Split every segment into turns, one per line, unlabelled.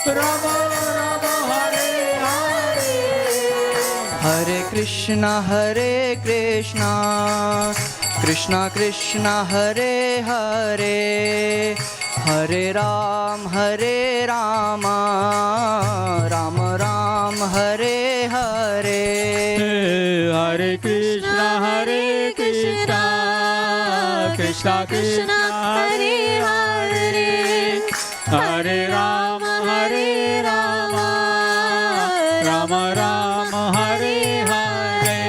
Rama Rama Hare Hare,
Hare Krishna Krishna Krishna Hare Hare, Hare Rama Rama Rama Hare Hare.
Hare Krishna Krishna Krishna Hare Hare, Hare Rama Rama Rama Hare Hare.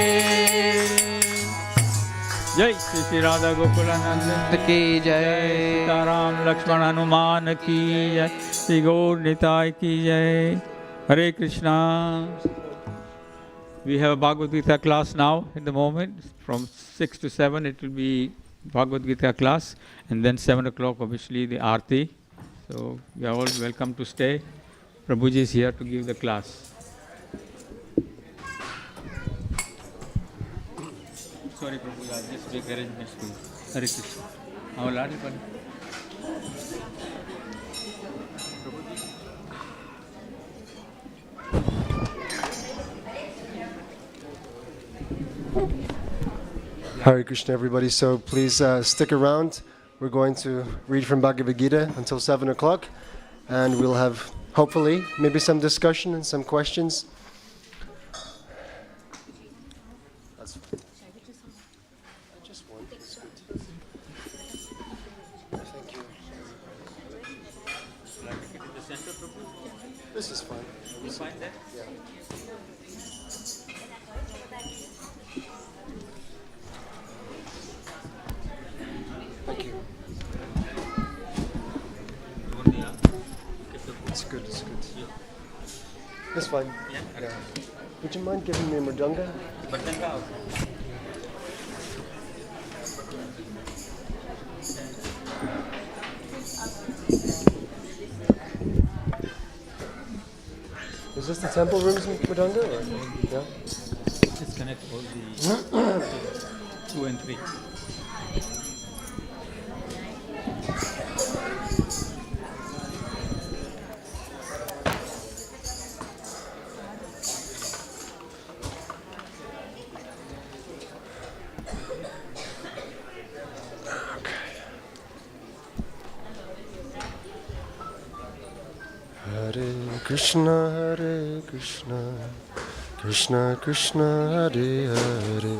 Jai Shri Radha Gokulanand
की जय,
Sitaram Lakshman Hanuman ki jai, Shri Gaur Nitai ki jai. Hare Krishna. We have a Bhagavad Gita class now in the moment. From 6 to 7 it will be Bhagavad Gita class, and then 7 o'clock obviously the Aarti. So you are all welcome to stay. Prabhuji is here to give the class. Sorry Prabhuji, I'll just make arrangements for you. Hare Krishna. Our Lord is one.
Hare Krishna, everybody. So please stick around. We're going to read from Bhagavad Gita until 7 o'clock. And we'll have, hopefully, maybe some discussion and some questions. That's fine. Just one. That's good. Thank you. This is fine.
You find that?
Yeah. Thank you. It's good, it's good. That's fine.
Yeah.
Would you mind giving me a mridanga? Is this the temple rooms mridanga? Or? Yeah?
Disconnect all the 2 and 3.
Hare Krishna, Krishna Krishna, Hare Hare,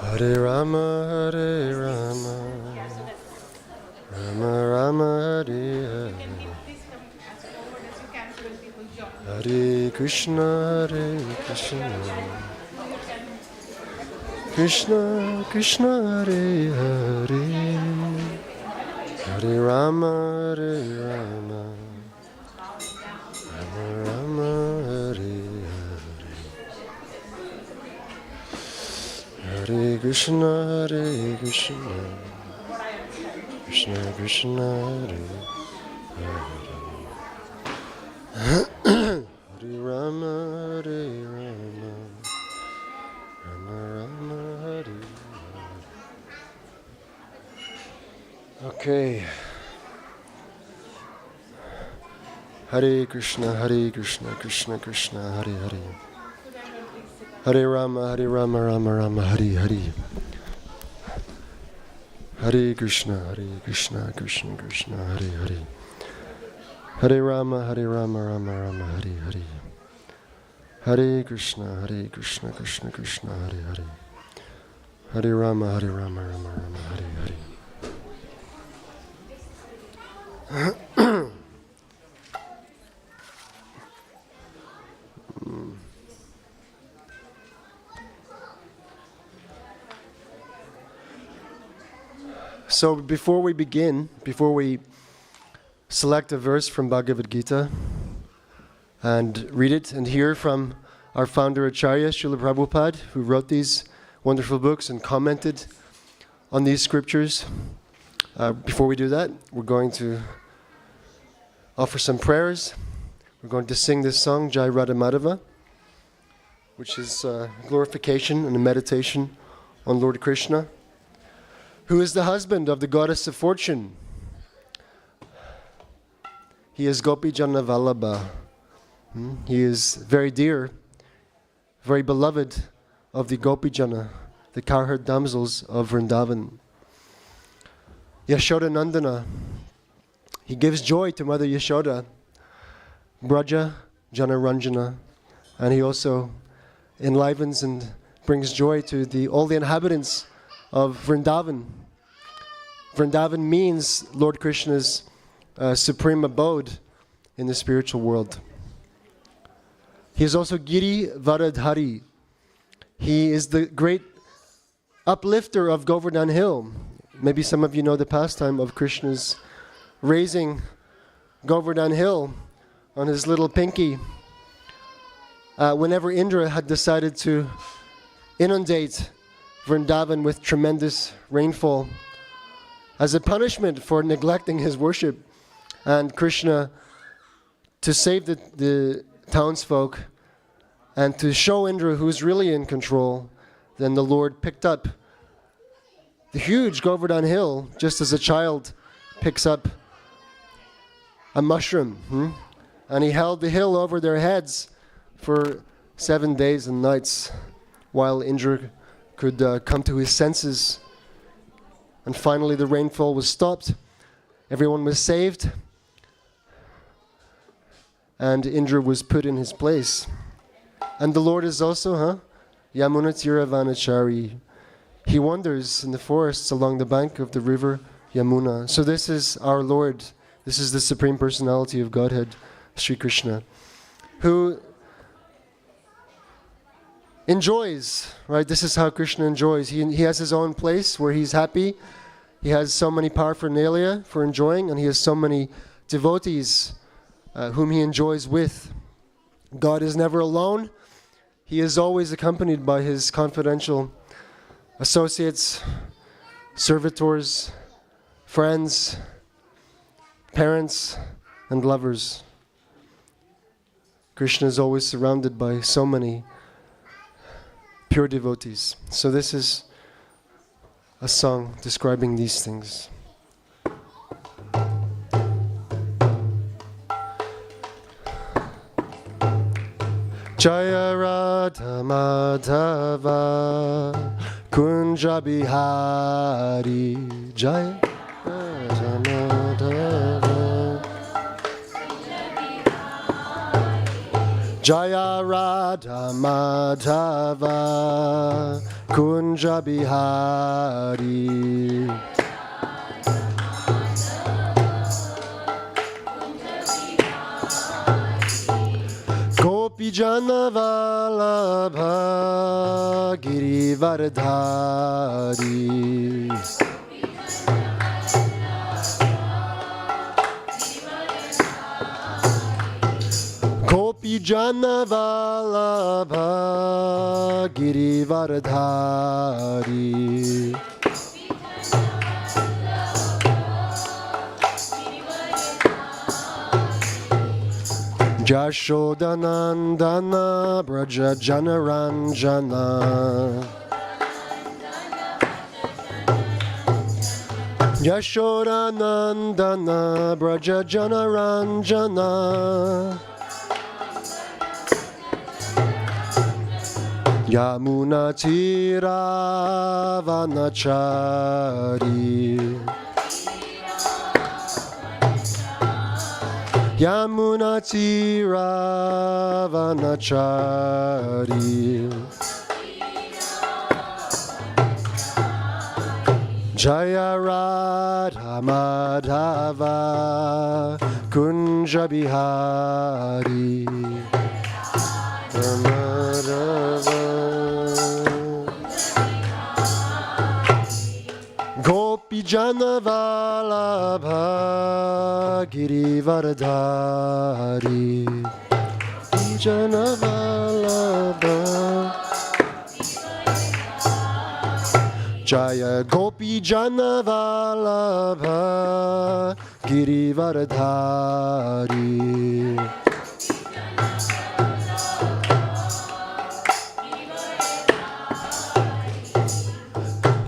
Hare Rama, Rama Rama, Hare Hare, Hare Krishna, Krishna Krishna, Hare Hare, Hare Rama, Rama Rama, Hare Hare, Hare Krishna, Krishna Krishna, Hare Hare, Hare Rama, Rama Rama, Hare Hare. Okay. Hare Krishna, Krishna Krishna, Hare Hare, Hare Rama, Rama Rama, Hare Hare, Hare Krishna, Krishna Krishna, Hare Hare, Hare Rama, Rama Rama, Hare Hare, Hare Krishna, Krishna Krishna, Hare Hare, Hare Rama, Rama Rama, Hare Hare. So before we begin, before we select a verse from Bhagavad Gita and read it and hear from our founder Acharya, Srila Prabhupada, who wrote these wonderful books and commented on these scriptures, before we do that, we're going to offer some prayers. We're going to sing this song, Jai Radha Madhava, which is glorification and a meditation on Lord Krishna, who is the husband of the goddess of fortune. He is Gopi Jana Vallabha. He is very dear, very beloved of the Gopi Jana, the cowherd damsels of Vrindavan. Yashoda Nandana, he gives joy to Mother Yashoda, Braja Jana Ranjana, and he also enlivens and brings joy to all the inhabitants of Vrindavan. Vrindavan means Lord Krishna's supreme abode in the spiritual world. He is also Giri Varadhari. He is the great uplifter of Govardhan Hill. Maybe some of you know the pastime of Krishna's raising Govardhan Hill on his little pinky. Whenever Indra had decided to inundate Vrindavan with tremendous rainfall as a punishment for neglecting his worship, and Krishna, to save the townsfolk and to show Indra who's really in control, then the Lord picked up the huge Govardhan Hill just as a child picks up a mushroom. And he held the hill over their heads for 7 days and nights while Indra could come to his senses. And finally the rainfall was stopped. Everyone was saved. And Indra was put in his place. And the Lord is also, Yamuna Tira Vanachari. He wanders in the forests along the bank of the river Yamuna. So this is our Lord. This is the Supreme Personality of Godhead, Sri Krishna, who enjoys, right? This is how Krishna enjoys. He has his own place where he's happy. He has so many paraphernalia for enjoying, and he has so many devotees whom he enjoys with. God is never alone. He is always accompanied by his confidential associates, servitors, friends, parents, and lovers. Krishna is always surrounded by so many pure devotees. So this is a song describing these things. Jaya Radha Madhava Kunja Bihari Jaya Radha Madhava Jaya Radha Madhava Kunja Bihari Gopi Jana Vallabha Giri Varadhari Gopi Jana Vallabha Giri Varadhari Jashodanandana Braja Janaranjana Yashodanandana Braja Janaranjana Yamuna Tira Vanachari Yamuna Tira Vanachari Jaya Radha Madhava Kunja Bihari Gopi Jana Vallabha Giri Varadhari Jana Vallabha Jaya Gopi Jana Vallabha Giri Varadhari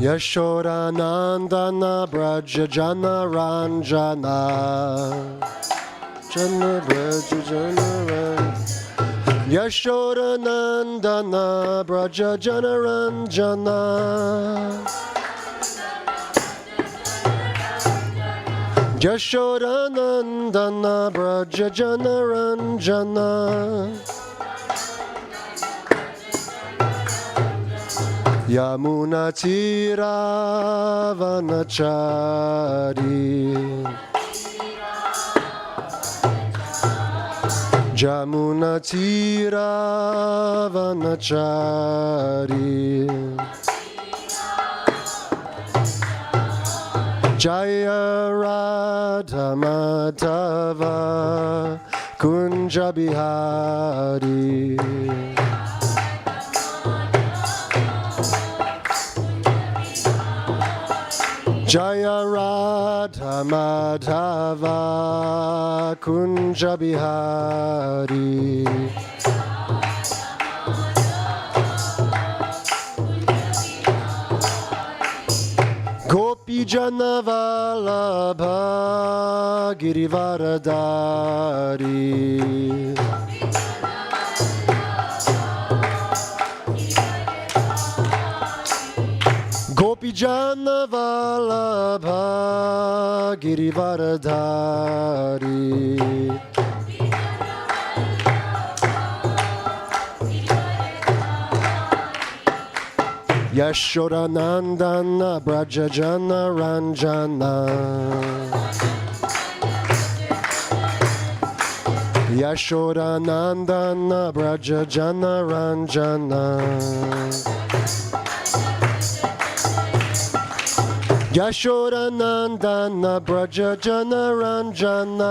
Yashodanandana Braja Jana Ranjana Jana Braja Janaran Yashoda Nandana Braja Janaranjana Yashoda Nandana Braja Janaranjana Yamuna Tira Vanachari Jamuna Tira Vanachari Jaya Radha Madhava Kunja Bihari Jaya Radha Madhava Kunja Bihari Gopi Jana Vallabha Girivaradari Gopi Jana Vallabha Girivaradari Yashoda Nandana Braja Jana Ranjana Yashoda Nandana Braja Jana Ranjana Yashoda Nandana Braja Jana Ranjana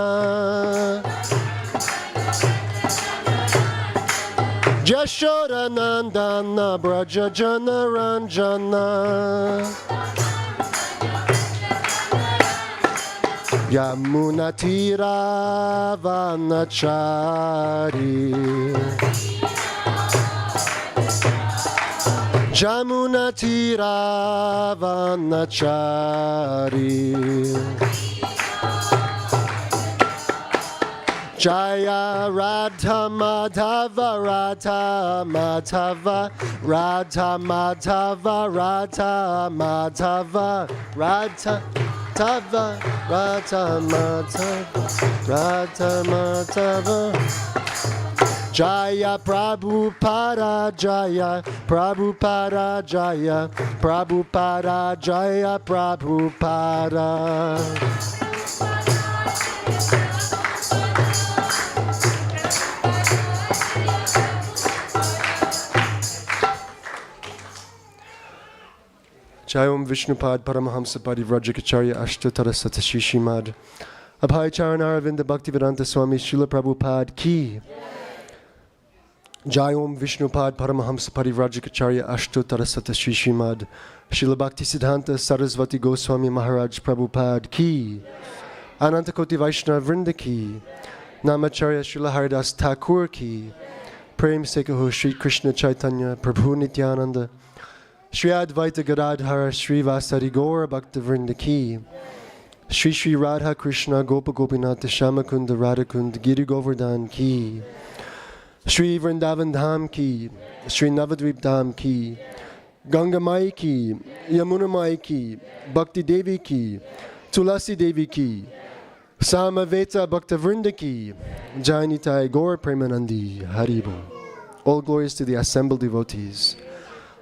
Yashoda Nandana Braja Jana Ranjana Yamuna Tira Vanachari Jamuna Tira Vanachari Jaya Radha Madhava Radha Madhava Radha Madhava Radha Madhava Radha Tava Radha Madhava Radha Madhava Jaya Prabhupada Jaya Prabhupada Jaya Prabhupada Jaya Prabhupada Jayom Vishnupad Paramahamsa Parivrajikacharya Ashtotara Satashishimad Abhay Charanaravindha Bhaktivedanta Swami Srila Prabhupada Ki Jayom Vishnupad Paramahamsa Parivrajikacharya Ashtotara Satashishimad Srila Bhaktisiddhanta Sarasvati Goswami Maharaj Prabhupada Ki Anantakoti Vaishnava Vrinda Ki Namacharya Srila Haridas Thakur Ki Prem Sekaho Sri Krishna Chaitanya Prabhu Nityananda Shri Advaita Gadadhara Shri Vasari Gaura Bhaktavrinda Ki Shri Shri Radha Krishna Gopa Gopinath Shamakunda Radhakund Giri Govardhan Ki Shri Vrindavan Dham Ki Shri Navadvip Dham Ki Ganga Mai Ki Yamuna Mai Ki Bhakti Devi Ki Tulasi Devi Ki Samaveta Bhaktavrinda Ki Jainitai Gaur Premanandi Haribo. All glories to the assembled devotees.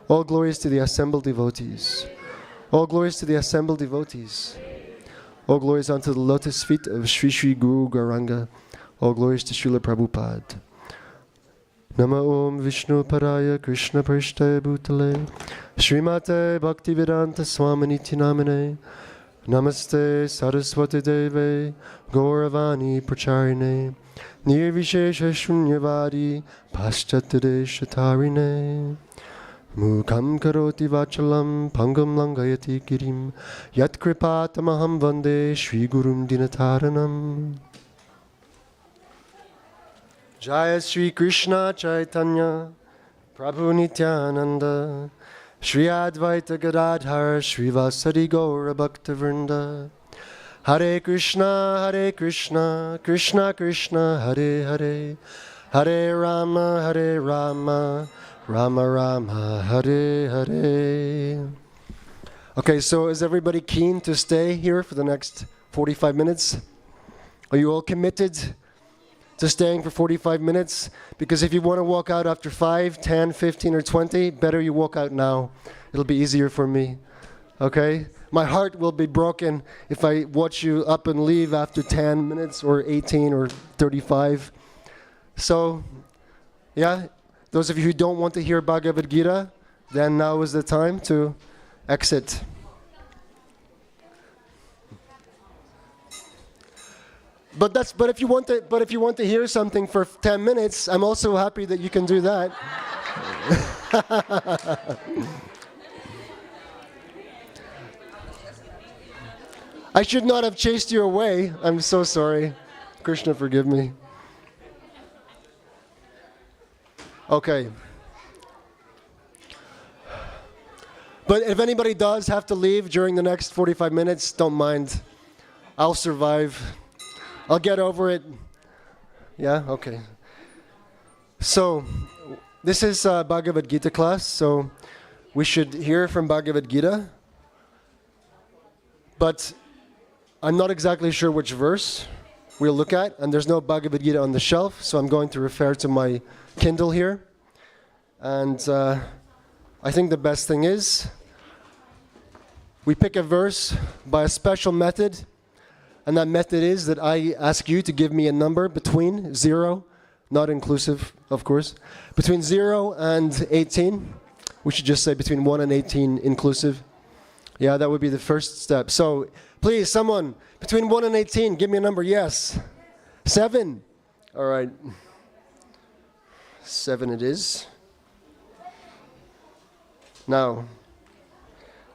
All glories to the assembled devotees. All glories to the assembled devotees. All glories unto the lotus feet of Sri Sri Guru Gauranga. All glories to Srila Prabhupada. Nama Om Vishnu Paraya Krishna Prishtaya Bhutale Srimate Bhaktivedanta Swaminiti Namane Namaste Saraswati Deve Gauravani Pracharine Nirvishesha Shunyavadi Paschatade Shatarine Mukham karoti vachalam pangam langayati girim yat kripatamaham vande Shri Gurum Dinataranam. Jaya Shri Krishna Chaitanya Prabhu Nityananda Shri Advaita Gadadhar Shri Vasari Gaura Bhaktavrinda Hare Krishna, Krishna Krishna, Hare Hare, Hare Rama, Rama Rama, Hare Hare. Okay, so is everybody keen to stay here for the next 45 minutes? Are you all committed to staying for 45 minutes? Because if you want to walk out after 5, 10, 15, or 20, better you walk out now. It'll be easier for me. Okay? My heart will be broken if I watch you up and leave after 10 minutes or 18 or 35. So, yeah, those of you who don't want to hear Bhagavad Gita, then now is the time to exit. But if you want to hear something for 10 minutes, I'm also happy that you can do that. I should not have chased you away. I'm so sorry. Krishna, forgive me. Okay. But if anybody does have to leave during the next 45 minutes, don't mind. I'll survive. I'll get over it. Yeah? Okay. So, this is Bhagavad Gita class, so we should hear from Bhagavad Gita. But I'm not exactly sure which verse we'll look at, and there's no Bhagavad Gita on the shelf, so I'm going to refer to my Kindle here. And I think the best thing is we pick a verse by a special method, and that method is that I ask you to give me a number between 0, not inclusive, of course, between 0 and 18. We should just say between 1 and 18 inclusive. Yeah, that would be the first step. So, please, someone, between 1 and 18, give me a number. Yes. 7. All right. 7 it is. Now,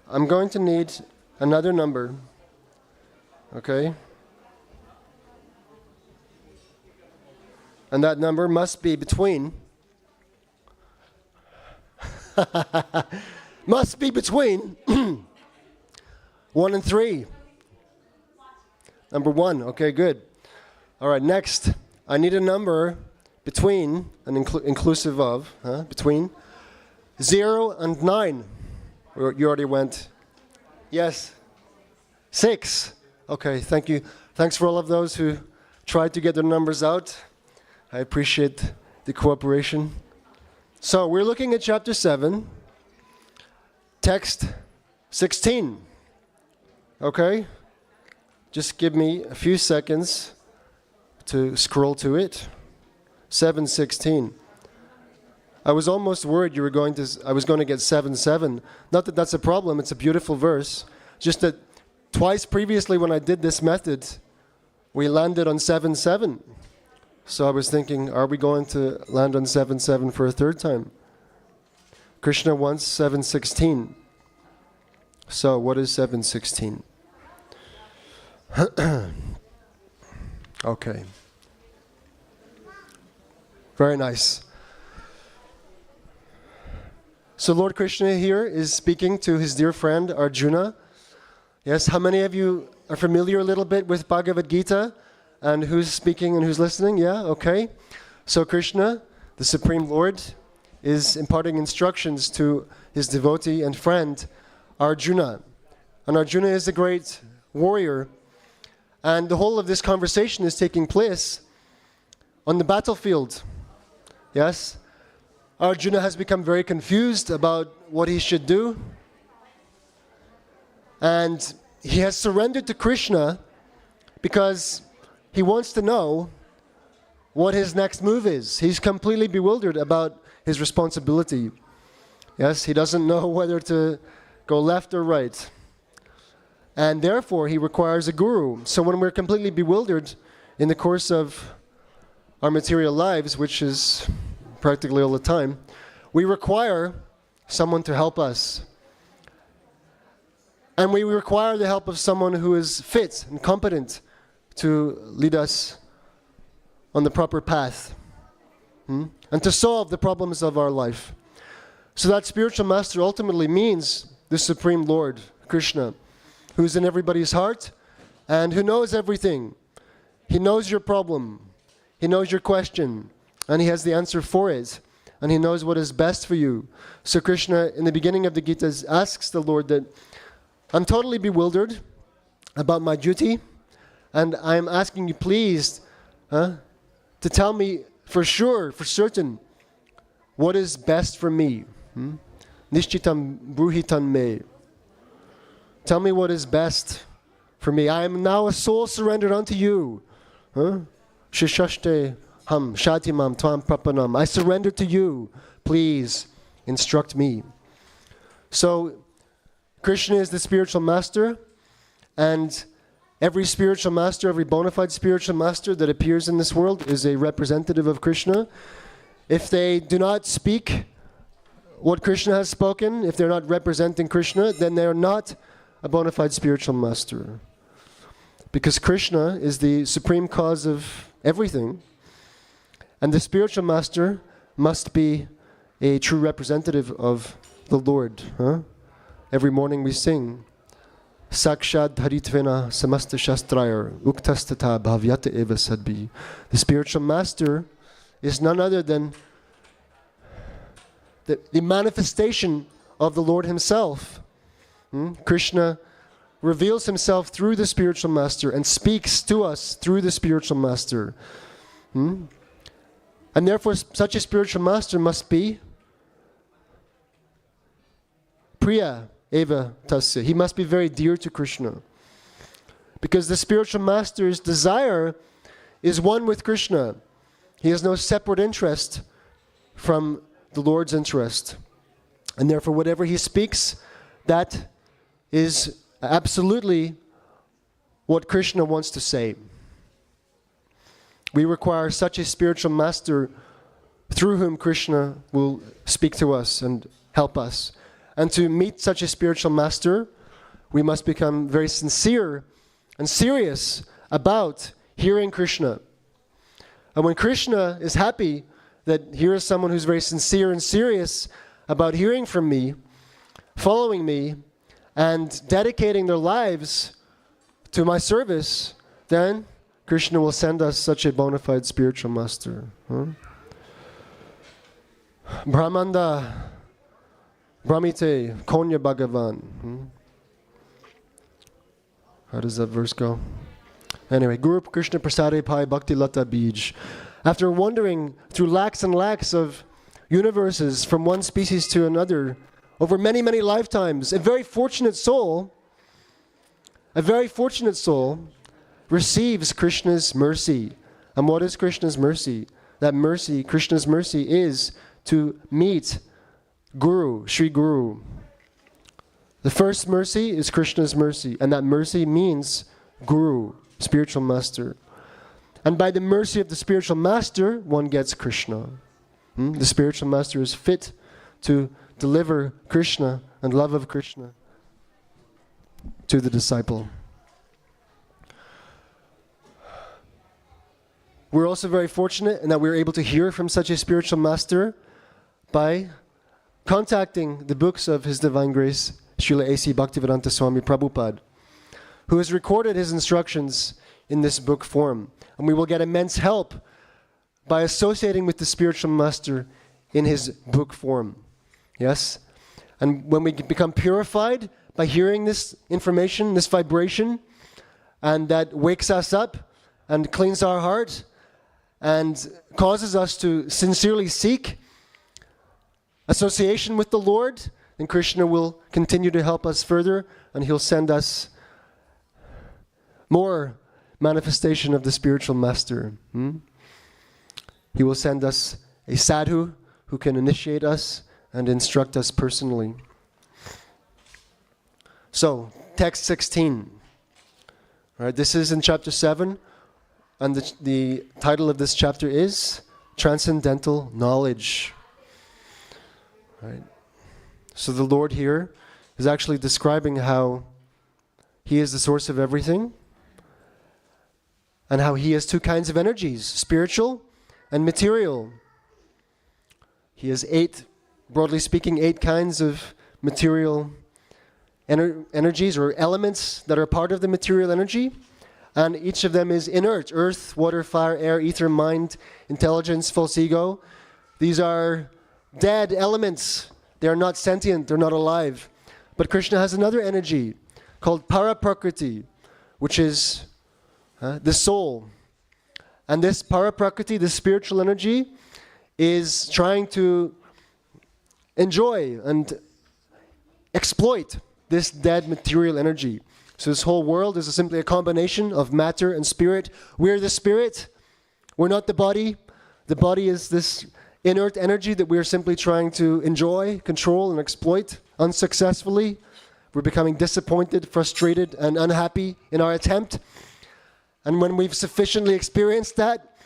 I'm going to need another number. Okay? And that number must be between. Must be between 1 and 3. Number 1. Okay, good. All right, next. I need a number between, and inclusive of, between 0 and 9. You already went. Yes. 6. Okay, thank you. Thanks for all of those who tried to get their numbers out. I appreciate the cooperation. So, we're looking at chapter 7, text 16. Okay? Just give me a few seconds to scroll to it. 7:16. I was almost worried I was going to get 7:7. Not that that's a problem, it's a beautiful verse. Just that twice previously when I did this method, we landed on 7:7. So I was thinking, are we going to land on 7:7 for a third time? Krishna wants 7:16. So what is 7:16? Okay. Very nice. So Lord Krishna here is speaking to his dear friend Arjuna. Yes, how many of you are familiar a little bit with Bhagavad Gita? And who's speaking and who's listening? Yeah, okay. So Krishna, the Supreme Lord, is imparting instructions to his devotee and friend Arjuna. And Arjuna is a great warrior. And the whole of this conversation is taking place on the battlefield. Yes? Arjuna has become very confused about what he should do. And he has surrendered to Krishna because he wants to know what his next move is. He's completely bewildered about his responsibility. Yes, he doesn't know whether to go left or right. And therefore, he requires a guru. So when we're completely bewildered in the course of our material lives, which is practically all the time, we require someone to help us. And we require the help of someone who is fit and competent to lead us on the proper path and to solve the problems of our life. So that spiritual master ultimately means the Supreme Lord, Krishna, who's in everybody's heart and who knows everything. He knows your problem. He knows your question, and he has the answer for it, and he knows what is best for you. So Krishna, in the beginning of the Gita, asks the Lord that, I'm totally bewildered about my duty, and I'm asking you please to tell me for sure, for certain, what is best for me. Nishchitam bruhitan me. Tell me what is best for me. I am now a soul surrendered unto you. Shishashte ham shatimam tvam prapanam. I surrender to you. Please instruct me. So Krishna is the spiritual master, and every spiritual master, every bona fide spiritual master that appears in this world is a representative of Krishna. If they do not speak what Krishna has spoken, if they're not representing Krishna, then they're not a bona fide spiritual master. Because Krishna is the supreme cause of everything, and the spiritual master must be a true representative of the Lord. Every morning we sing, Sakshad Haritvena Samasta Shastrayar Uktastata Bhavyata Eva Sadbi. The spiritual master is none other than the manifestation of the Lord himself. Krishna reveals himself through the spiritual master and speaks to us through the spiritual master. And therefore such a spiritual master must be Priya Eva Tasya. He must be very dear to Krishna. Because the spiritual master's desire is one with Krishna. He has no separate interest from the Lord's interest. And therefore whatever he speaks, that is absolutely what Krishna wants to say. We require such a spiritual master through whom Krishna will speak to us and help us. And to meet such a spiritual master, we must become very sincere and serious about hearing Krishna. And when Krishna is happy that here is someone who's very sincere and serious about hearing from me, following me, and dedicating their lives to my service, then Krishna will send us such a bona fide spiritual master. Brahmanda Brahmite Konya Bhagavan. How does that verse go? Anyway, Guru Krishna Prasade Pai Bhakti Lata Bij. After wandering through lakhs and lakhs of universes from one species to another over many, many lifetimes, a very fortunate soul receives Krishna's mercy. And what is Krishna's mercy? That mercy, Krishna's mercy, is to meet Guru, Sri Guru. The first mercy is Krishna's mercy, and that mercy means Guru, spiritual master. And by the mercy of the spiritual master, one gets Krishna. The spiritual master is fit to deliver Krishna and love of Krishna to the disciple. We're also very fortunate in that we're able to hear from such a spiritual master by contacting the books of His Divine Grace, Srila A.C. Bhaktivedanta Swami Prabhupada, who has recorded his instructions in this book form. And we will get immense help by associating with the spiritual master in his book form. Yes? And when we become purified by hearing this information, this vibration, and that wakes us up and cleans our heart and causes us to sincerely seek association with the Lord, then Krishna will continue to help us further, and he'll send us more manifestation of the spiritual master. He will send us a sadhu who can initiate us and instruct us personally. So, text 16. All right, this is in chapter 7, and the title of this chapter is Transcendental Knowledge. Right. So the Lord here is actually describing how He is the source of everything, and how He has two kinds of energies, spiritual and material. He has broadly speaking, 8 kinds of material energies or elements that are part of the material energy. And each of them is inert: earth, water, fire, air, ether, mind, intelligence, false ego. These are dead elements. They are not sentient, they're not alive. But Krishna has another energy called Paraprakriti, which is the soul. And this Paraprakriti, this spiritual energy, is trying to enjoy and exploit this dead material energy. So this whole world is simply a combination of matter and spirit. We're the spirit. We're not the body. The body is this inert energy that we're simply trying to enjoy, control, and exploit unsuccessfully. We're becoming disappointed, frustrated, and unhappy in our attempt. And when we've sufficiently experienced that,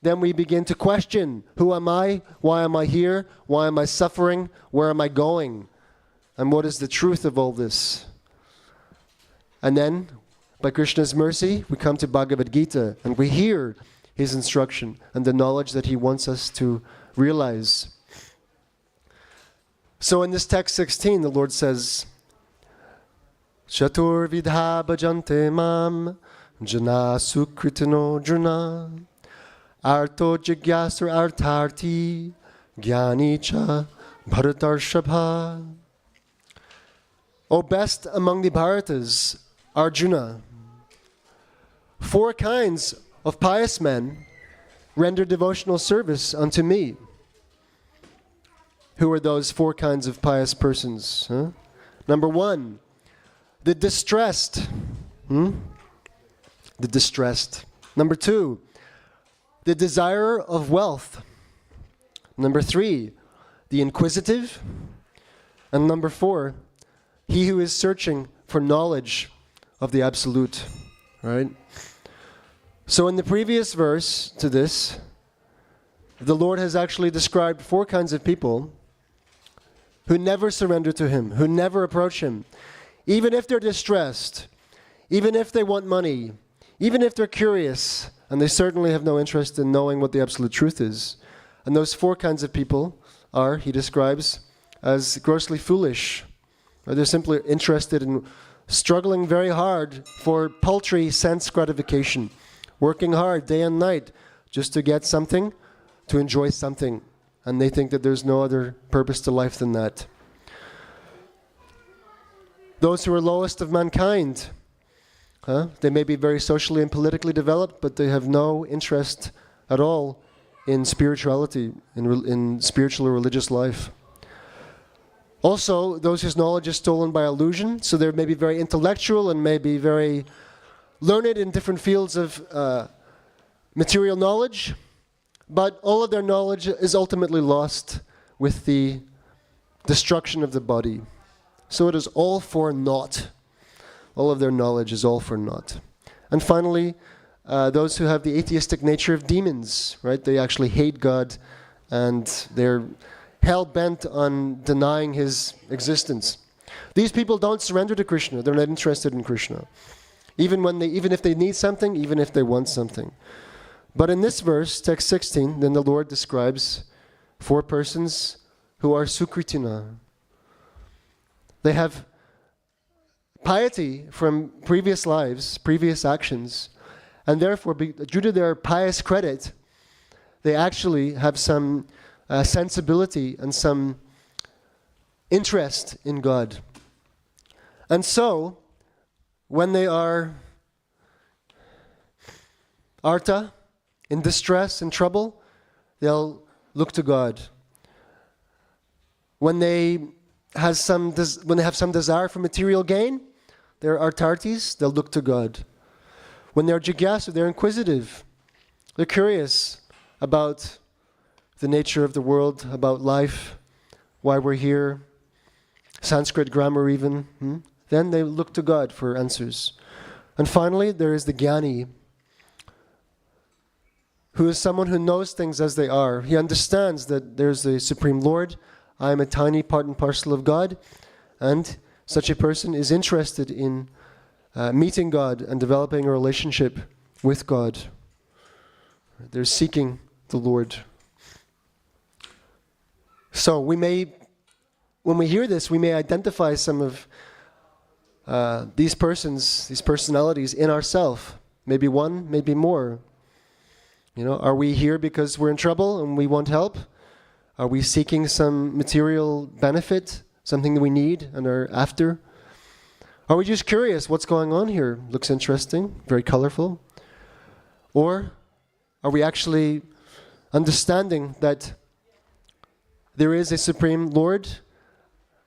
then we begin to question, who am I? Why am I here? Why am I suffering? Where am I going? And what is the truth of all this? And then, by Krishna's mercy, we come to Bhagavad Gita, and we hear his instruction and the knowledge that he wants us to realize. So in this text 16, the Lord says, Chatur vidha bhajante mam jana sukritino juna arto jigyasur artharti gyani cha bharatarshabha. O best among the Bharatas, Arjuna, 4 kinds of pious men render devotional service unto me. Who are those 4 kinds of pious persons? Number 1, the distressed. The distressed. Number 2, the desirer of wealth. Number 3, the inquisitive. And number 4, he who is searching for knowledge of the Absolute. Right? So in the previous verse to this, the Lord has actually described 4 kinds of people who never surrender to him, who never approach him. Even if they're distressed, even if they want money, even if they're curious, and they certainly have no interest in knowing what the absolute truth is. And those 4 kinds of people are, he describes, as grossly foolish. Or they're simply interested in struggling very hard for paltry sense gratification, working hard day and night just to get something, to enjoy something. And they think that there's no other purpose to life than that. Those who are lowest of mankind, they may be very socially and politically developed, but they have no interest at all in spirituality, in spiritual or religious life. Also, those whose knowledge is stolen by illusion, so they may be very intellectual and may be very learned in different fields of material knowledge, but all of their knowledge is ultimately lost with the destruction of the body. So it is all for naught. All of their knowledge is all for naught. And finally, those who have the atheistic nature of demons, right? They actually hate God and they're hell-bent on denying his existence. These people don't surrender to Krishna. They're not interested in Krishna. Even if they need something, even if they want something. But in this verse, text 16, then the Lord describes 4 persons who are sukritina. They have piety from previous lives, previous actions, and therefore, due to their pious credit, they actually have some sensibility and some interest in God. And so, when they are arta, in distress, in trouble, they'll look to God. When they have some desire for material gain, they're artartis, they'll look to God. When they're jigyasu, they're inquisitive. They're curious about the nature of the world, about life, why we're here, Sanskrit grammar even. Then they look to God for answers. And finally, there is the jnani, who is someone who knows things as they are. He understands that there's a Supreme Lord. I am a tiny part and parcel of God. And such a person is interested in meeting God and developing a relationship with God. They're seeking the Lord. So when we hear this, we may identify some of these persons, these personalities in ourselves. maybe one, maybe more. Are we here because we're in trouble and we want help? Are we seeking some material benefit, something that we need and are after? Are we just curious what's going on here? Looks interesting, very colorful. Or are we actually understanding that there is a Supreme Lord?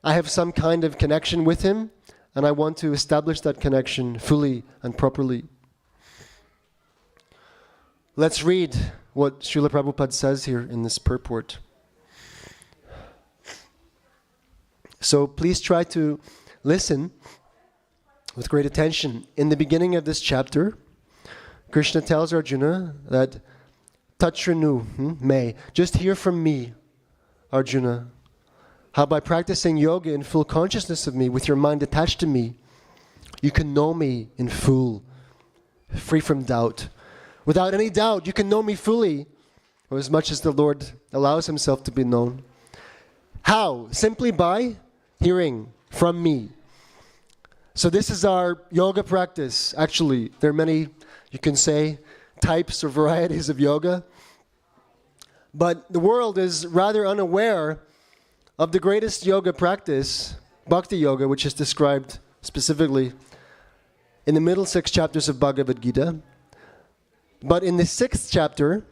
I have some kind of connection with Him, and I want to establish that connection fully and properly. Let's read what Srila Prabhupada says here in this purport. So please try to listen with great attention. In the beginning of this chapter, Krishna tells Arjuna that Tatranu, may, just hear from me, Arjuna, how by practicing yoga in full consciousness of me, with your mind attached to me, you can know me in full, free from doubt. Without any doubt, you can know me fully, or as much as the Lord allows Himself to be known. How? Simply by hearing from me. So this is our yoga practice. Actually, there are many, you can say, types or varieties of yoga. But the world is rather unaware of the greatest yoga practice, Bhakti Yoga, which is described specifically in the middle 6 chapters of Bhagavad Gita. But in the 6th chapter,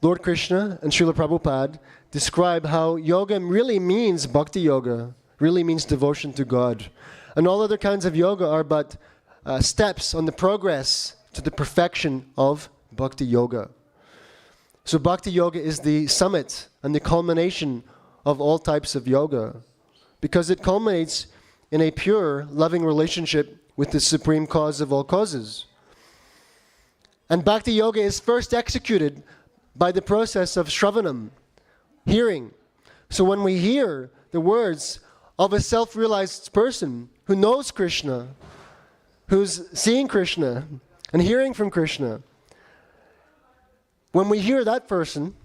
Lord Krishna and Srila Prabhupada describe how yoga really means Bhakti Yoga, really means devotion to God. And all other kinds of yoga are but steps on the progress to the perfection of Bhakti Yoga. So Bhakti Yoga is the summit and the culmination of all types of yoga, because it culminates in a pure, loving relationship with the supreme cause of all causes. And Bhakti Yoga is first executed by the process of Shravanam, hearing. So when we hear the words of a self-realized person who knows Krishna, who's seeing Krishna and hearing from Krishna, when we hear that person,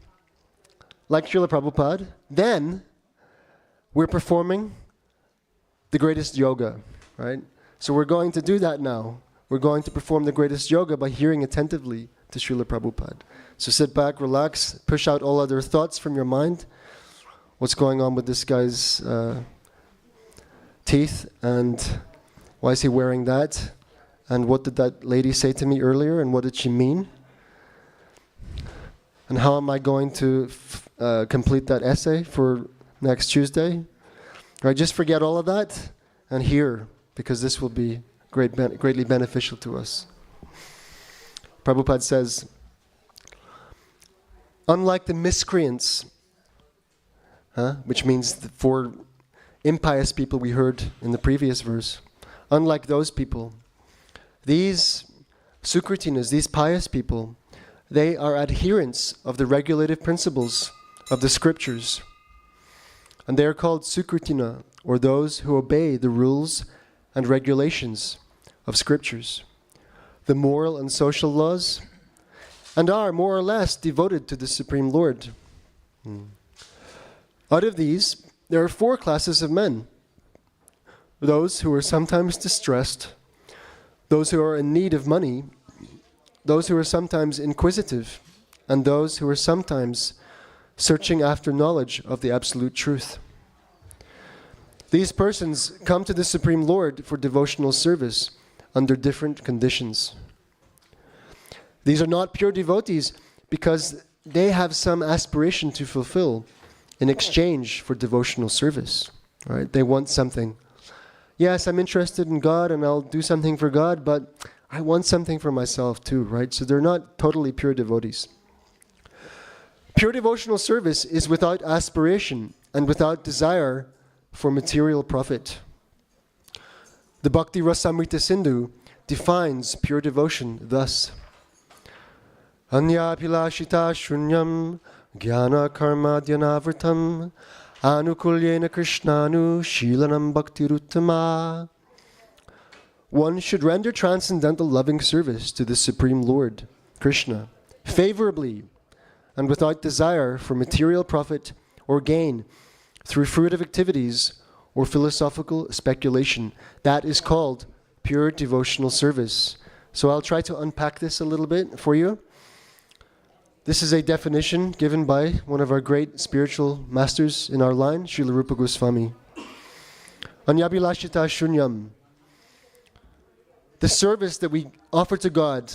like Srila Prabhupada, then we're performing the greatest yoga, right? So we're going to do that now. We're going to perform the greatest yoga by hearing attentively to Srila Prabhupada. So sit back, relax, push out all other thoughts from your mind. What's going on with this guy's teeth, and why is he wearing that? And what did that lady say to me earlier, and what did she mean? And how am I going to complete that essay for next Tuesday? Right, just forget all of that and hear, because this will be greatly beneficial to us. Prabhupada says, unlike the miscreants, which means the 4 impious people we heard in the previous verse, unlike those people, these Sukritinas, these pious people, they are adherents of the regulative principles of the scriptures. And they are called Sukritina, or those who obey the rules and regulations of scriptures, the moral and social laws, and are more or less devoted to the Supreme Lord. Out of these, there are 4 classes of men. Those who are sometimes distressed, those who are in need of money, those who are sometimes inquisitive, and those who are sometimes searching after knowledge of the absolute truth. These persons come to the Supreme Lord for devotional service under different conditions. These are not pure devotees because they have some aspiration to fulfill in exchange for devotional service. Right? They want something. Yes, I'm interested in God and I'll do something for God, but I want something for myself too, right? So they're not totally pure devotees. Pure devotional service is without aspiration and without desire for material profit. The Bhakti Rasamrita Sindhu defines pure devotion thus: Anya pilashita shunyam jnana karma dhyanavartam anukulyena krishnanu shilanam bhaktiruttama. One should render transcendental loving service to the Supreme Lord, Krishna, favorably and without desire for material profit or gain through fruitive activities or philosophical speculation. That is called pure devotional service. So I'll try to unpack this a little bit for you. This is a definition given by one of our great spiritual masters in our line, Srila Rupa Goswami. Anyabhilashita shunyam. The service that we offer to God,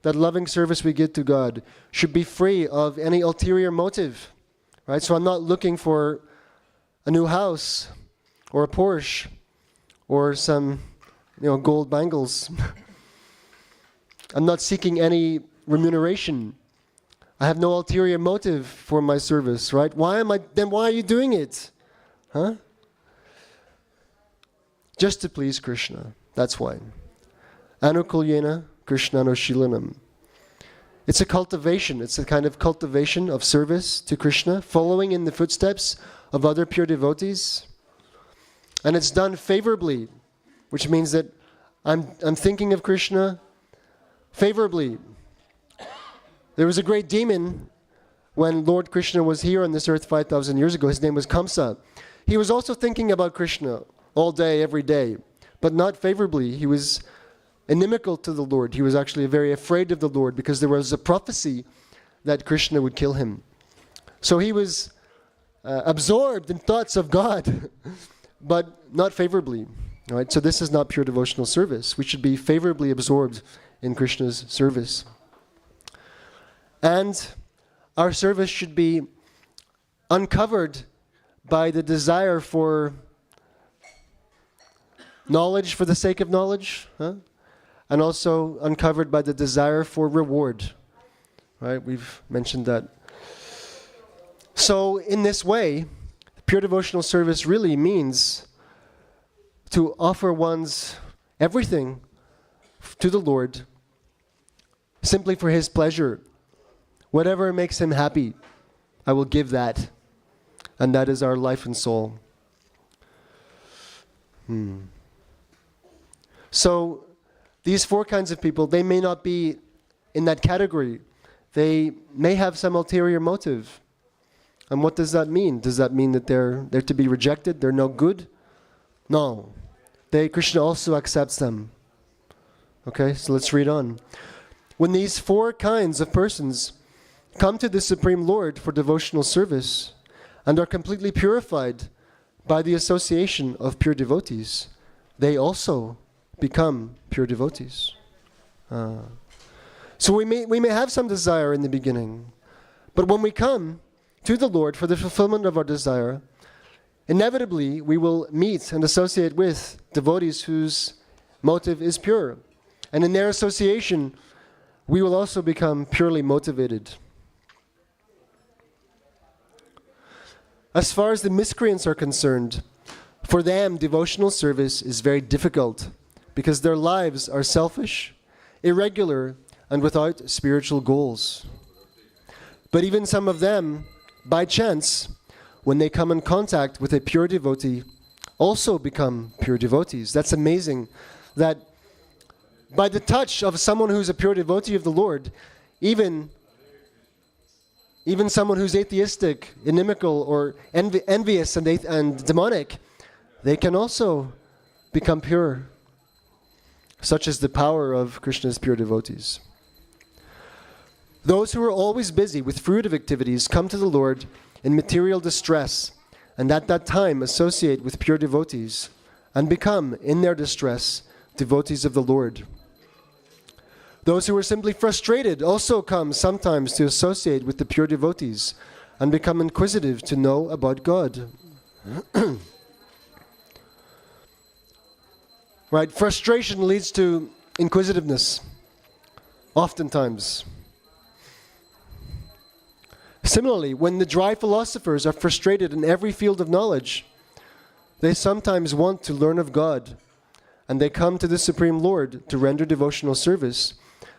that loving service we give to God, should be free of any ulterior motive. Right? So I'm not looking for a new house or a Porsche or some gold bangles. I'm not seeking any remuneration. I have no ulterior motive for my service, right? Why are you doing it? Huh? Just to please Krishna. That's why. Anukulyena Krishnanushilanam. It's a cultivation. It's a kind of cultivation of service to Krishna, following in the footsteps of other pure devotees. And it's done favorably, which means that I'm thinking of Krishna favorably. There was a great demon when Lord Krishna was here on this earth 5,000 years ago. His name was Kamsa. He was also thinking about Krishna all day, every day, but not favorably. He was inimical to the Lord. He was actually very afraid of the Lord because there was a prophecy that Krishna would kill him. So he was absorbed in thoughts of God, but not favorably. All right? So this is not pure devotional service. We should be favorably absorbed in Krishna's service. And our service should be uncovered by the desire for knowledge for the sake of knowledge, and also uncovered by the desire for reward. Right? We've mentioned that. So in this way, pure devotional service really means to offer one's everything to the Lord simply for His pleasure. Whatever makes Him happy, I will give that. And that is our life and soul. So these four kinds of people, they may not be in that category. They may have some ulterior motive. And what does that mean? Does that mean that they're to be rejected? They're no good? No. Krishna also accepts them. Okay, so let's read on. When these four kinds of persons come to the Supreme Lord for devotional service and are completely purified by the association of pure devotees, they also become pure devotees. So we may have some desire in the beginning, but when we come to the Lord for the fulfillment of our desire, inevitably we will meet and associate with devotees whose motive is pure. And in their association, we will also become purely motivated. As far as the miscreants are concerned, for them devotional service is very difficult because their lives are selfish, irregular, and without spiritual goals. But even some of them, by chance, when they come in contact with a pure devotee, also become pure devotees. That's amazing that by the touch of someone who's a pure devotee of the Lord, even someone who's atheistic, inimical, or envious and demonic, they can also become pure. Such is the power of Krishna's pure devotees. Those who are always busy with fruitive activities come to the Lord in material distress, and at that time associate with pure devotees, and become, in their distress, devotees of the Lord. Those who are simply frustrated also come sometimes to associate with the pure devotees and become inquisitive to know about God. Right? Frustration leads to inquisitiveness, oftentimes. Similarly, when the dry philosophers are frustrated in every field of knowledge, they sometimes want to learn of God, and they come to the Supreme Lord to render devotional service,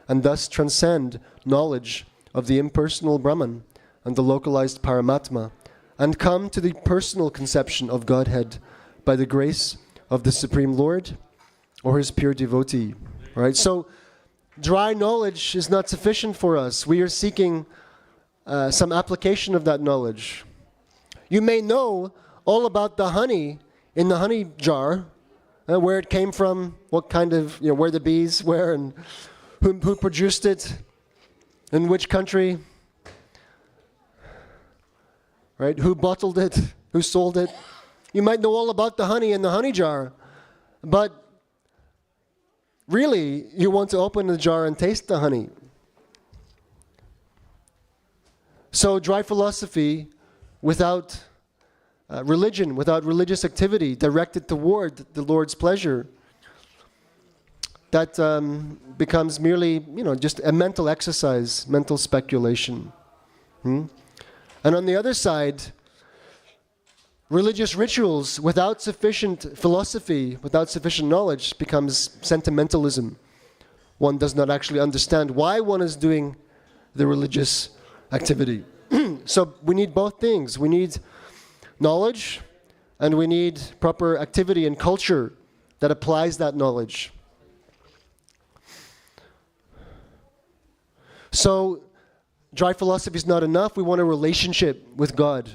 and thus transcend knowledge of the impersonal Brahman and the localized Paramatma, and come to the personal conception of Godhead by the grace of the Supreme Lord or His pure devotee. Right? So, dry knowledge is not sufficient for us. We are seeking some application of that knowledge. You may know all about the honey in the honey jar, where it came from, what kind of, where the bees were, and who produced it, in which country, right? Who bottled it, who sold it. You might know all about the honey in the honey jar, but really, you want to open the jar and taste the honey. So dry philosophy without religion, without religious activity directed toward the Lord's pleasure, that becomes merely, just a mental exercise, mental speculation. And on the other side, religious rituals without sufficient philosophy, without sufficient knowledge, becomes sentimentalism. One does not actually understand why one is doing the religious activity. So we need both things. We need knowledge, and we need proper activity and culture that applies that knowledge. So dry philosophy is not enough. We want a relationship with God.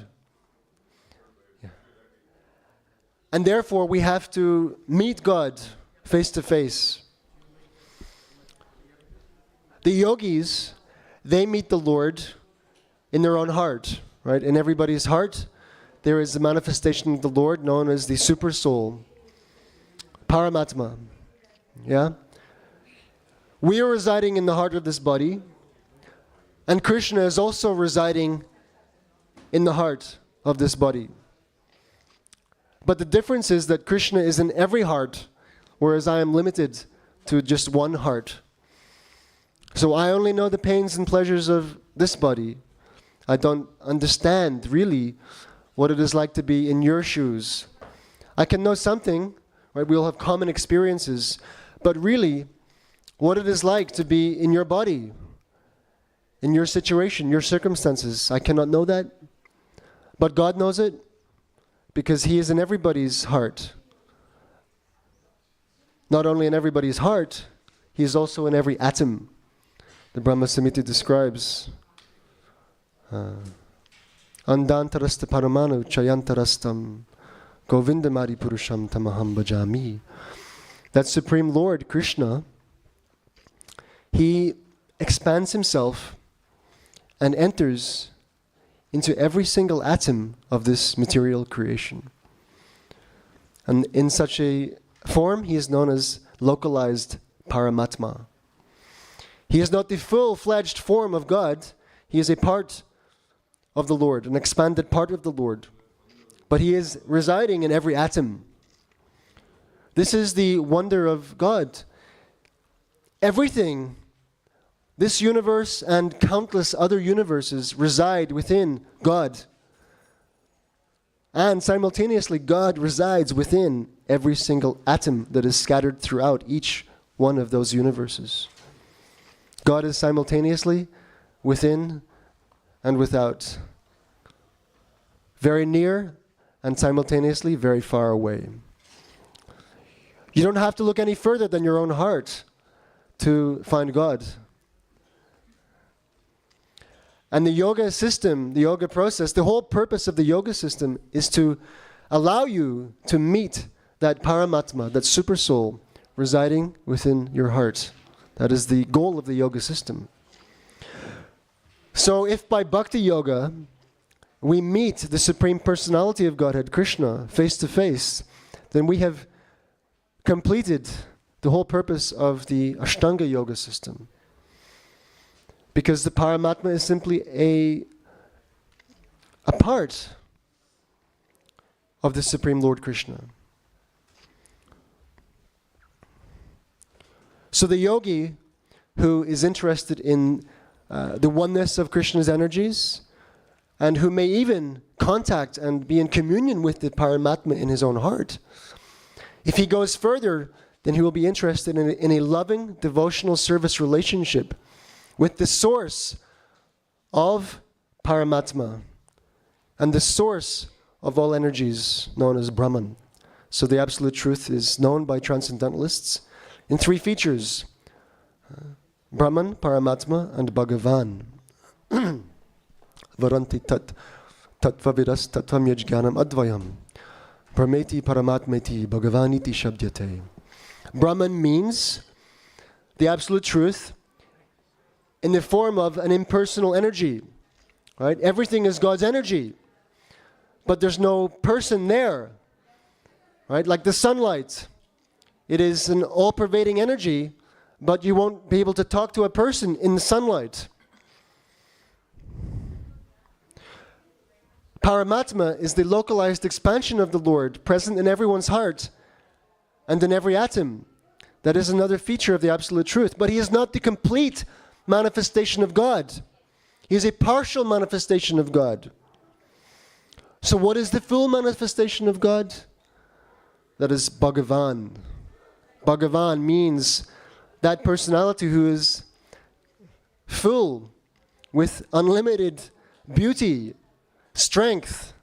And therefore, we have to meet God face to face. The yogis, they meet the Lord in their own heart, right? In everybody's heart, there is a manifestation of the Lord known as the super soul, Paramatma. Yeah? We are residing in the heart of this body, and Krishna is also residing in the heart of this body. But the difference is that Krishna is in every heart, whereas I am limited to just one heart. So I only know the pains and pleasures of this body. I don't understand really what it is like to be in your shoes. I can know something, right? We'll have common experiences, but really what it is like to be in your body, in your situation, your circumstances, I cannot know that. But God knows it, because He is in everybody's heart. Not only in everybody's heart, He is also in every atom. The Brahma Samhita describes Andantarasta paramanu chayantarastam govindamari purusham tamaham bhajami. That Supreme Lord, Krishna, He expands Himself and enters into every single atom of this material creation. And in such a form, He is known as localized Paramatma. He is not the full-fledged form of God. He is a part of the Lord, an expanded part of the Lord. But He is residing in every atom. This is the wonder of God. Everything, this universe and countless other universes, reside within God. And simultaneously, God resides within every single atom that is scattered throughout each one of those universes. God is simultaneously within and without, very near and simultaneously very far away. You don't have to look any further than your own heart to find God. And the yoga system, the yoga process, the whole purpose of the yoga system is to allow you to meet that Paramatma, that super soul residing within your heart. That is the goal of the yoga system. So if by bhakti yoga we meet the Supreme Personality of Godhead, Krishna, face to face, then we have completed the whole purpose of the Ashtanga yoga system. Because the Paramatma is simply a part of the Supreme Lord Krishna. So the yogi who is interested in the oneness of Krishna's energies, and who may even contact and be in communion with the Paramatma in his own heart, if he goes further, then he will be interested in a loving, devotional service relationship with the source of Paramatma and the source of all energies known as Brahman. So the Absolute Truth is known by Transcendentalists in three features: Brahman, Paramatma, and Bhagavan. Varanti tat tattvavidas tattvam yajnanam advayam Brahmeti Paramatmeti Bhagavaniti Shabdyate. Brahman means the absolute truth in the form of an impersonal energy. Right? Everything is God's energy, but there's no person there. Right? Like the sunlight. It is an all-pervading energy, but you won't be able to talk to a person in the sunlight. Paramatma is the localized expansion of the Lord, present in everyone's heart and in every atom. That is another feature of the absolute truth. But he is not the complete manifestation of God. He is a partial manifestation of God. So what is the full manifestation of God? That is Bhagavan. Bhagavan means that personality who is full with unlimited beauty, strength,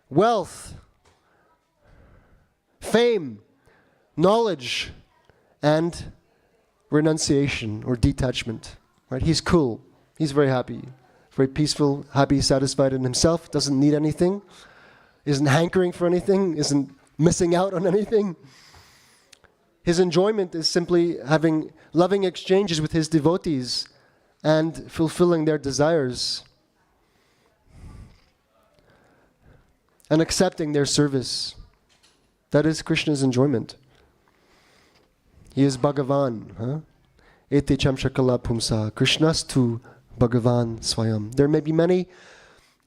wealth, fame, knowledge, and renunciation or detachment. Right? He's cool. He's very happy. Very peaceful, happy, satisfied in himself, doesn't need anything, isn't hankering for anything, isn't missing out on anything. His enjoyment is simply having loving exchanges with his devotees and fulfilling their desires and accepting their service. That is Krishna's enjoyment. He is Bhagavan. Ete chamshakala pumsa Krishnastu Bhagavan Swayam. There may be many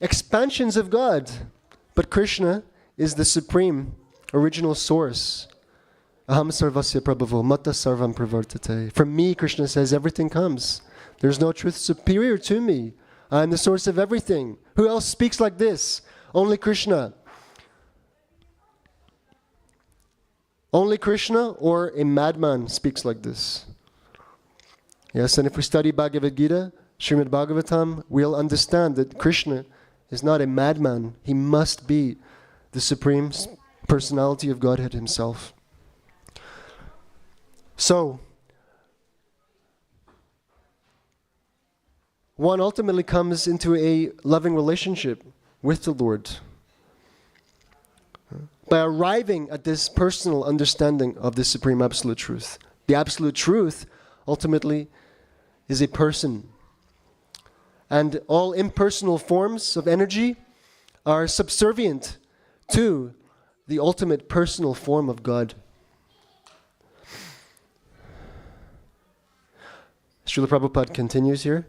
expansions of God, but Krishna is the supreme, original source. Aham sarvasya prabhavo mata sarvam pravartate. From me, Krishna says, everything comes. There's no truth superior to me. I am the source of everything. Who else speaks like this? Only Krishna. Only Krishna or a madman speaks like this. Yes, and if we study Bhagavad Gita, Srimad Bhagavatam, we'll understand that Krishna is not a madman. He must be the supreme personality of Godhead himself. So, one ultimately comes into a loving relationship with the Lord by arriving at this personal understanding of the supreme absolute truth. The absolute truth ultimately is a person. And all impersonal forms of energy are subservient to the ultimate personal form of God. Srila Prabhupada continues here.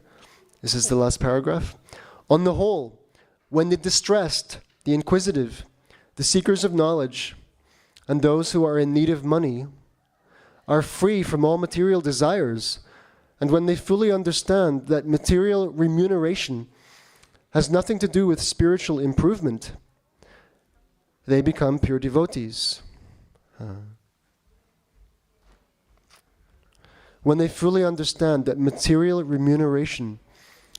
This is the last paragraph. On the whole, when the distressed, the inquisitive, the seekers of knowledge, and those who are in need of money are free from all material desires, and when they fully understand that material remuneration has nothing to do with spiritual improvement, they become pure devotees. When they fully understand that material remuneration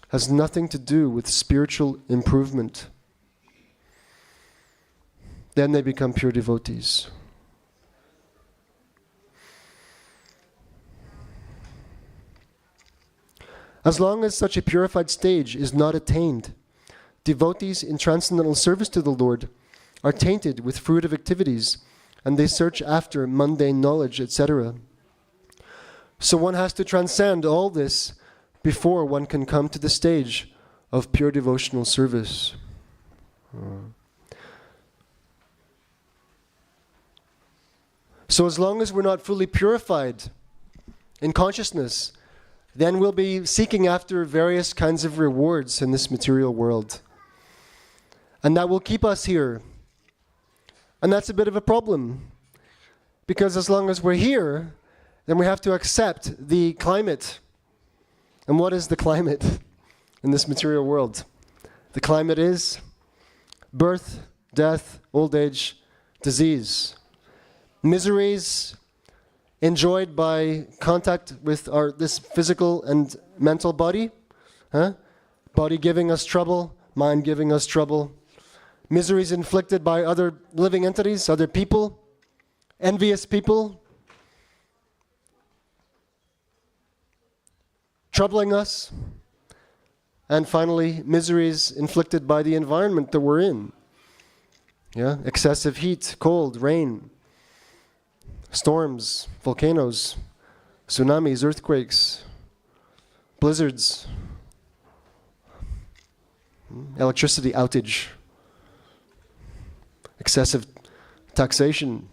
has nothing to do with spiritual improvement, then they become pure devotees. As long as such a purified stage is not attained, devotees in transcendental service to the Lord are tainted with fruitive activities, and they search after mundane knowledge, etc. So one has to transcend all this before one can come to the stage of pure devotional service. So as long as we're not fully purified in consciousness, then we'll be seeking after various kinds of rewards in this material world. And that will keep us here. And that's a bit of a problem. Because as long as we're here, then we have to accept the climate. And what is the climate in this material world? The climate is birth, death, old age, disease. Miseries enjoyed by contact with this physical and mental body. Body giving us trouble, mind giving us trouble. Miseries inflicted by other living entities, other people, envious people, troubling us. And finally, miseries inflicted by the environment that we're in. Yeah, excessive heat, cold, rain, storms, volcanoes, tsunamis, earthquakes, blizzards, electricity outage, excessive taxation.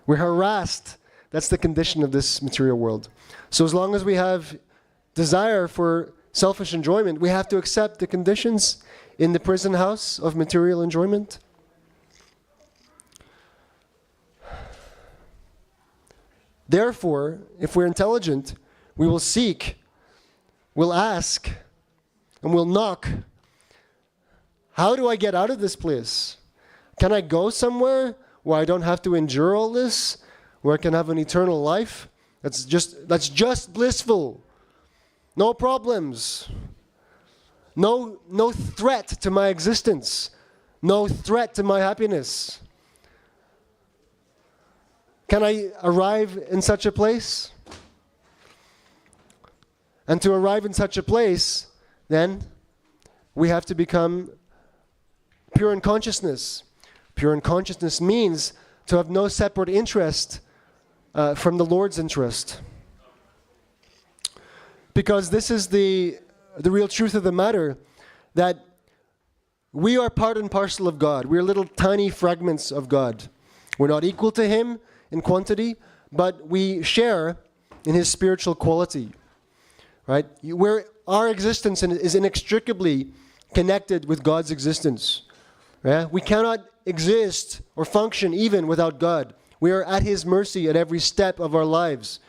We're harassed. That's the condition of this material world. So as long as we have desire for selfish enjoyment, we have to accept the conditions in the prison house of material enjoyment. Therefore, if we're intelligent, we will seek, we'll ask, and we'll knock. How do I get out of this place? Can I go somewhere where I don't have to endure all this? Where I can have an eternal life? That's just blissful. No problems. No threat to my existence. No threat to my happiness. Can I arrive in such a place? And to arrive in such a place, then, we have to become pure in consciousness. Pure in consciousness means to have no separate interest from the Lord's interest. Because this is the real truth of the matter, that we are part and parcel of God. We're little tiny fragments of God. We're not equal to Him in quantity, but we share in His spiritual quality. Right? Our existence is inextricably connected with God's existence. Right? We cannot exist or function even without God. We are at His mercy at every step of our lives.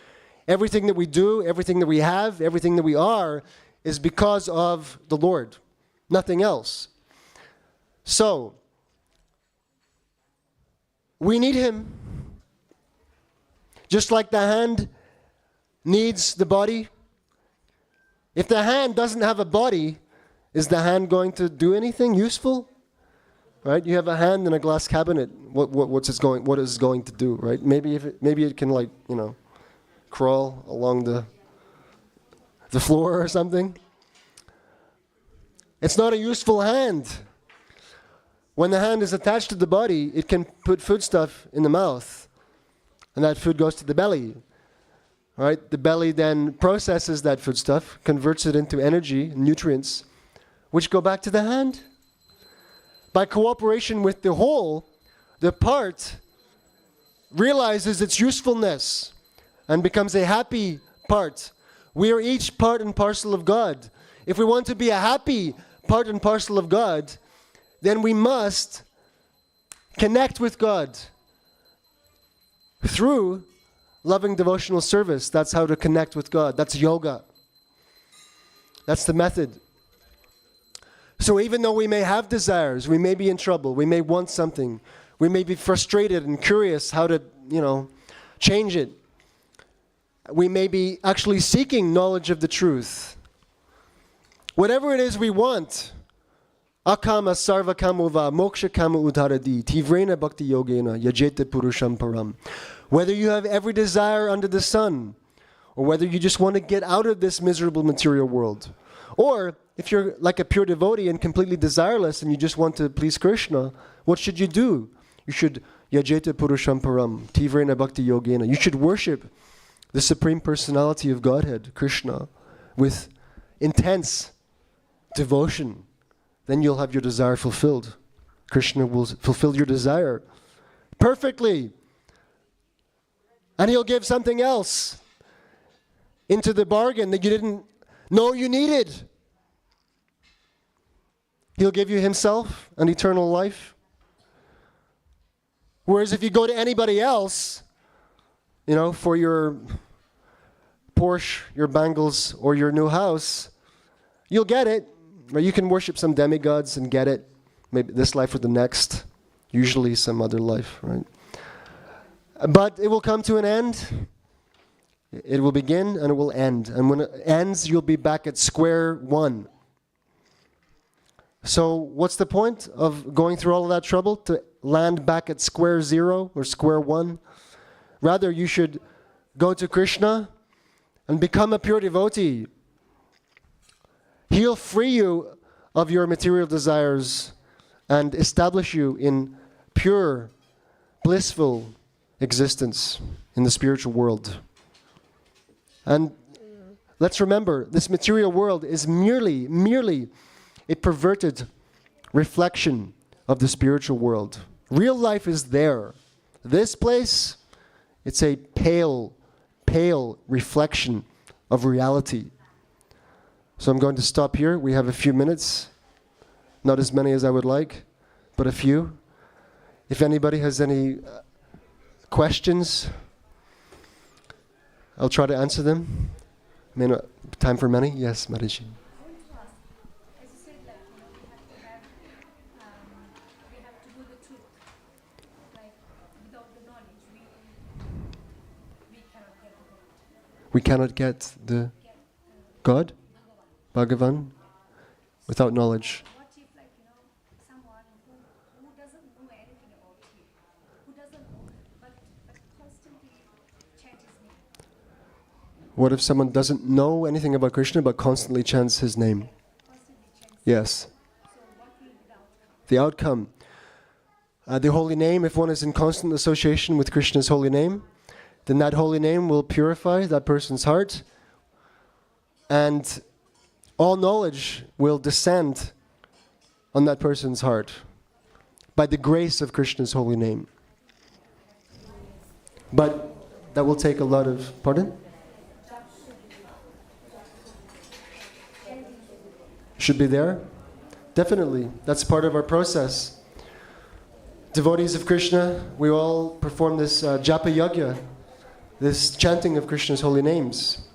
Everything that we do, everything that we have, everything that we are is because of the Lord. Nothing else. So, we need Him. Just like the hand needs the body. If the hand doesn't have a body, is the hand going to do anything useful? Right? You have a hand in a glass cabinet. What is it going to do? Right? Maybe it can crawl along the floor or something. It's not a useful hand. When the hand is attached to the body, it can put foodstuff in the mouth, and that food goes to the belly. Right? The belly then processes that foodstuff, converts it into energy, nutrients, which go back to the hand. By cooperation with the whole, the part realizes its usefulness and becomes a happy part. We are each part and parcel of God. If we want to be a happy part and parcel of God, then we must connect with God through loving devotional service. That's how to connect with God. That's yoga. That's the method. So even though we may have desires, we may be in trouble, we may want something, we may be frustrated and curious how to, change it. We may be actually seeking knowledge of the truth. Whatever it is we want, akama sarva kamova moksha kama udharadi tivrena bhakti yogena yajete purusham param. Whether you have every desire under the sun, or whether you just want to get out of this miserable material world, or if you're like a pure devotee and completely desireless and you just want to please Krishna, what should you do? You should yajeta purusham param, tivrena bhakti yogena. You should worship the Supreme Personality of Godhead, Krishna, with intense devotion. Then you'll have your desire fulfilled. Krishna will fulfill your desire perfectly. And He'll give something else into the bargain that you didn't know you needed. He'll give you Himself, an eternal life. Whereas if you go to anybody else, for your Porsche, your bangles, or your new house, you'll get it. Or you can worship some demigods and get it. Maybe this life or the next. Usually some other life, right? But it will come to an end. It will begin and it will end. And when it ends, you'll be back at square one. So what's the point of going through all of that trouble? To land back at square zero or square one? Rather, you should go to Krishna and become a pure devotee. He'll free you of your material desires and establish you in pure, blissful existence in the spiritual world. And let's remember, this material world is merely a perverted reflection of the spiritual world. Real life is there. This place, it's a pale reflection of reality. So I'm going to stop here. We have a few minutes. Not as many as I would like, but a few. If anybody has any questions, I'll try to answer them. May not time for many. Yes, Marishi. We cannot get the God, Bhagavan, without knowledge.
What if, someone who doesn't know anything about him, who doesn't know, but constantly chant his name?
What if someone doesn't know anything about Krishna but constantly chants his name? Yes.
So what will be
The outcome. The holy name, if one is in constant association with Krishna's holy name, then that holy name will purify that person's heart, and all knowledge will descend on that person's heart by the grace of Krishna's holy name. But that will take a lot of... Pardon? Should be there? Definitely. That's part of our process. Devotees of Krishna, we all perform this japa yagya, this chanting of Krishna's holy names.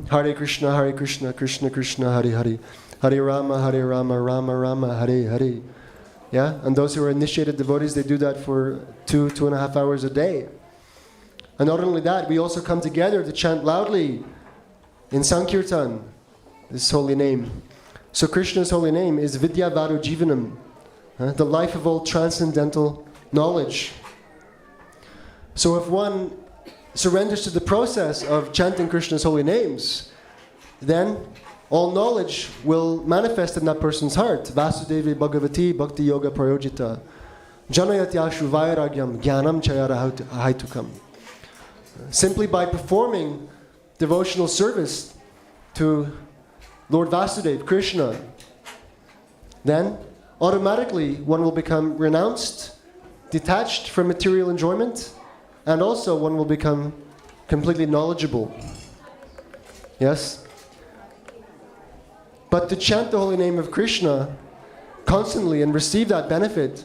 Hare Krishna, Krishna Krishna, Hare Hare. Hare Rama, Rama Rama, Hare Hare. Yeah? And those who are initiated devotees, they do that for 2.5 hours a day. And not only that, we also come together to chant loudly in Sankirtan, this holy name. So Krishna's holy name is Vidya Varu Jivanam, the life of all transcendental knowledge. So if one surrenders to the process of chanting Krishna's holy names, then all knowledge will manifest in that person's heart. Vasudevi Bhagavati Bhakti Yoga Prayojita Janayatyashu Vairagyam Jnanam Chayara Haitukam. Simply by performing devotional service to Lord Vasudeva, Krishna, then automatically one will become renounced, detached from material enjoyment, and also one will become completely knowledgeable. Yes? But to chant the holy name of Krishna constantly and receive that benefit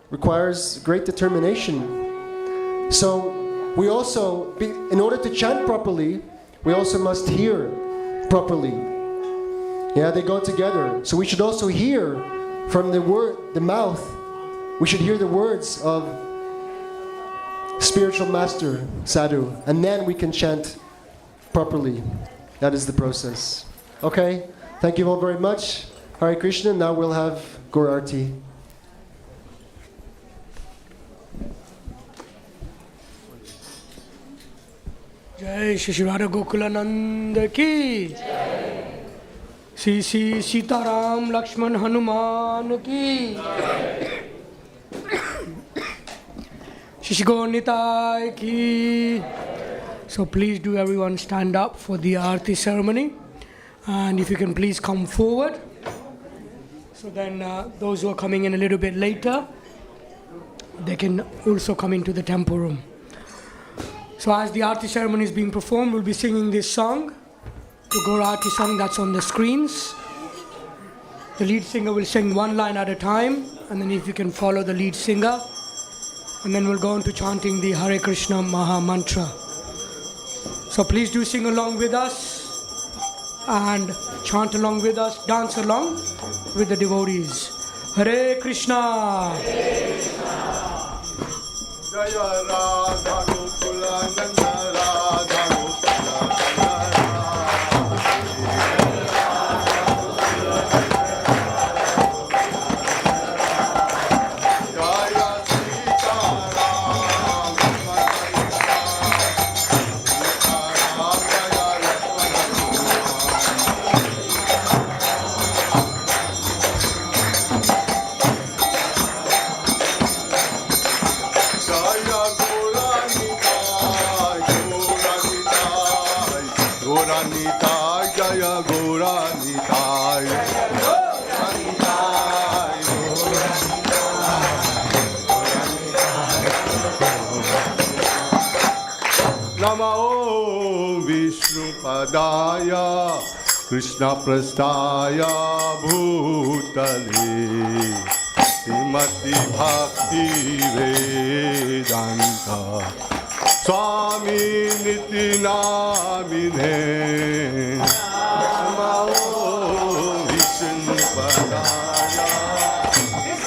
requires great determination. So we also, in order to chant properly, we also must hear properly. Yeah, they go together. So we should also hear from the mouth, we should hear the words of spiritual master, sadhu, and then we can chant properly. That is the process. Okay, thank you all very much. Hare Krishna. Now we'll have Gaur Arti.
Jai Shri Radha Gokulananda ki Shri Sita Ram Lakshman Hanuman ki Shri Gaur Nitai ki. So please do everyone stand up for the Aarti ceremony, and if you can please come forward. So then those who are coming in a little bit later, they can also come into the temple room. So as the Aarti ceremony is being performed, we'll be singing this song, the Gaur Aarti song that's on the screens. The lead singer will sing one line at a time, and then if you can follow the lead singer, and then we'll go into chanting the Hare Krishna Maha Mantra. So please do sing along with us and chant along with us, dance along with the devotees. Hare Krishna. Hare Krishna.
Jaya Radha Gokula Nanda Radha Gauranitai. Namo Vishnu Padaya Krishna Prastaya Bhutale Srimati Bhakti Vedanta Swami Niti Namine Namo